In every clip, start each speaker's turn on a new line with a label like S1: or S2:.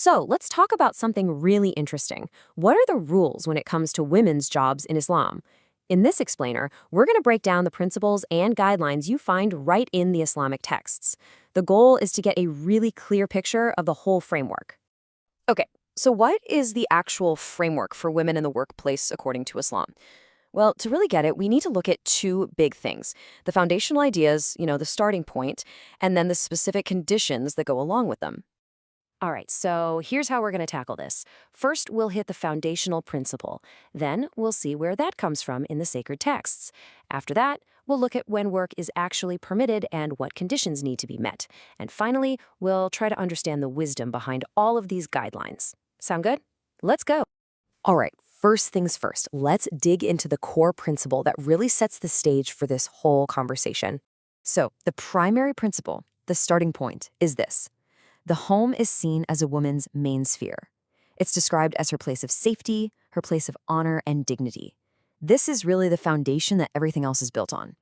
S1: So let's talk about something really interesting. What are the rules when it comes to women's jobs in Islam? In this explainer, we're going to break down the principles and guidelines you find right in the Islamic texts. The goal is to get a really clear picture of the whole framework. Okay, so what is the actual framework for women in the workplace according to Islam? Well, to really get it, we need to look at two big things: the foundational ideas, the starting point, and then the specific conditions that go along with them. All right, so here's how we're going to tackle this. First, we'll hit the foundational principle. Then, we'll see where that comes from in the sacred texts. After that, we'll look at when work is actually permitted and what conditions need to be met. And finally, we'll try to understand the wisdom behind all of these guidelines. Sound good? Let's go. All right, first things first, let's dig into the core principle that really sets the stage for this whole conversation. So, the primary principle, the starting point, is this: the home is seen as a woman's main sphere. It's described as her place of safety, her place of honor and dignity. This is really the foundation that everything else is built on.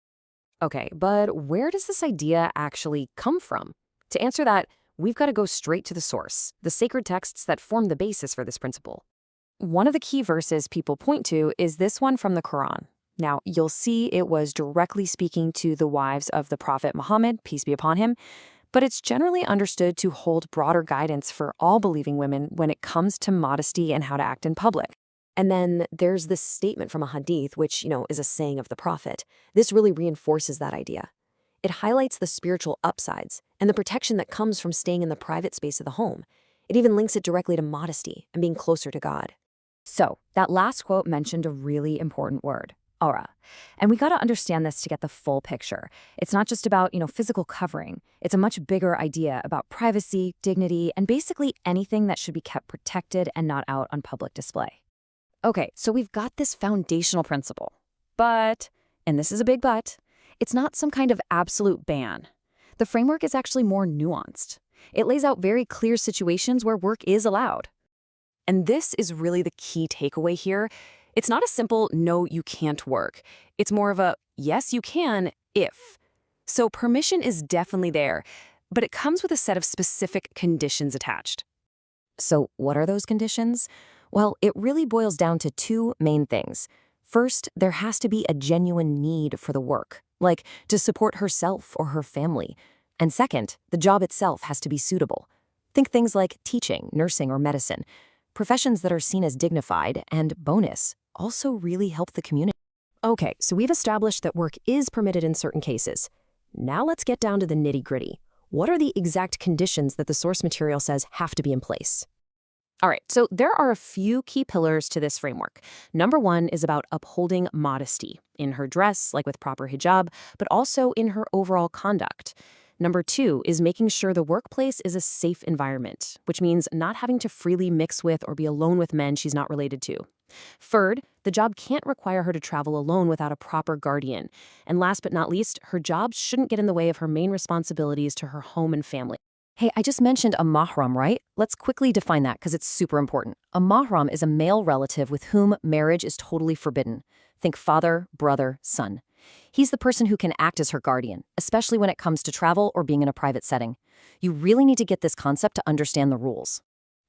S1: Okay, but where does this idea actually come from? To answer that, we've got to go straight to the source, the sacred texts that form the basis for this principle. One of the key verses people point to is this one from the Quran. Now, you'll see it was directly speaking to the wives of the Prophet Muhammad, peace be upon him, but it's generally understood to hold broader guidance for all believing women when it comes to modesty and how to act in public. And then there's this statement from a hadith, which, is a saying of the Prophet. This really reinforces that idea. It highlights the spiritual upsides and the protection that comes from staying in the private space of the home. It even links it directly to modesty and being closer to God. So, that last quote mentioned a really important word: aura. And we got to understand this to get the full picture. It's not just about, physical covering. It's a much bigger idea about privacy, dignity, and basically anything that should be kept protected and not out on public display. Okay, so we've got this foundational principle. But, and this is a big but, it's not some kind of absolute ban. The framework is actually more nuanced. It lays out very clear situations where work is allowed. And this is really the key takeaway here. It's not a simple, no, you can't work. It's more of a, yes, you can, if. So permission is definitely there, but it comes with a set of specific conditions attached. So what are those conditions? Well, it really boils down to two main things. First, there has to be a genuine need for the work, like to support herself or her family. And second, the job itself has to be suitable. Think things like teaching, nursing, or medicine. Professions that are seen as dignified and, bonus, also really help the community. Okay, so we've established that work is permitted in certain cases. Now let's get down to the nitty-gritty. What are the exact conditions that the source material says have to be in place? All right, so there are a few key pillars to this framework. Number one is about upholding modesty in her dress, like with proper hijab, but also in her overall conduct. Number two is making sure the workplace is a safe environment, which means not having to freely mix with or be alone with men she's not related to. Third, the job can't require her to travel alone without a proper guardian. And last but not least, her job shouldn't get in the way of her main responsibilities to her home and family. Hey, I just mentioned a mahram, right? Let's quickly define that because it's super important. A mahram is a male relative with whom marriage is totally forbidden. Think father, brother, son. He's the person who can act as her guardian, especially when it comes to travel or being in a private setting. You really need to get this concept to understand the rules.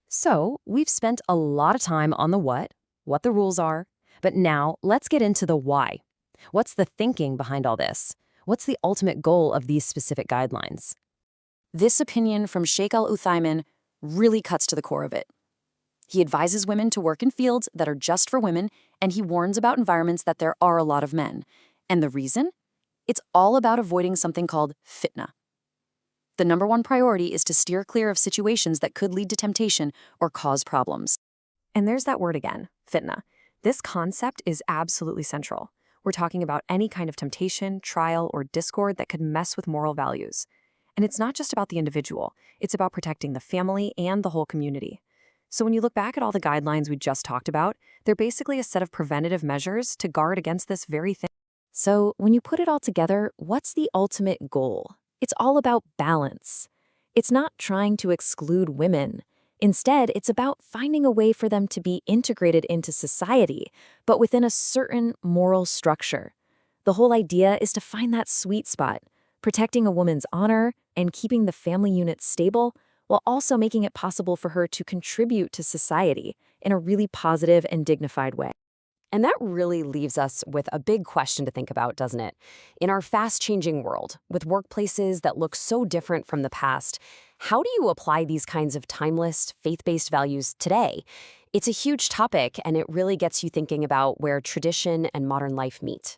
S1: So, we've spent a lot of time on the what the rules are, but now let's get into the why. What's the thinking behind all this? What's the ultimate goal of these specific guidelines? This opinion from Sheikh Al-Uthaymin really cuts to the core of it. He advises women to work in fields that are just for women, and he warns about environments that there are a lot of men. And the reason? It's all about avoiding something called fitna. The number one priority is to steer clear of situations that could lead to temptation or cause problems. And there's that word again, fitna. This concept is absolutely central. We're talking about any kind of temptation, trial, or discord that could mess with moral values. And it's not just about the individual. It's about protecting the family and the whole community. So when you look back at all the guidelines we just talked about, they're basically a set of preventative measures to guard against this very thing. So when you put it all together, what's the ultimate goal? It's all about balance. It's not trying to exclude women. Instead, it's about finding a way for them to be integrated into society, but within a certain moral structure. The whole idea is to find that sweet spot, protecting a woman's honor and keeping the family unit stable
S2: while also making it possible for her to contribute to society in a really positive and dignified way.
S1: And that really leaves us with a big question to think about, doesn't it? In our fast-changing world, with workplaces that look so different from the past, how do you apply these kinds of timeless, faith-based values today? It's a huge topic, and it really gets you thinking about where tradition and modern life meet.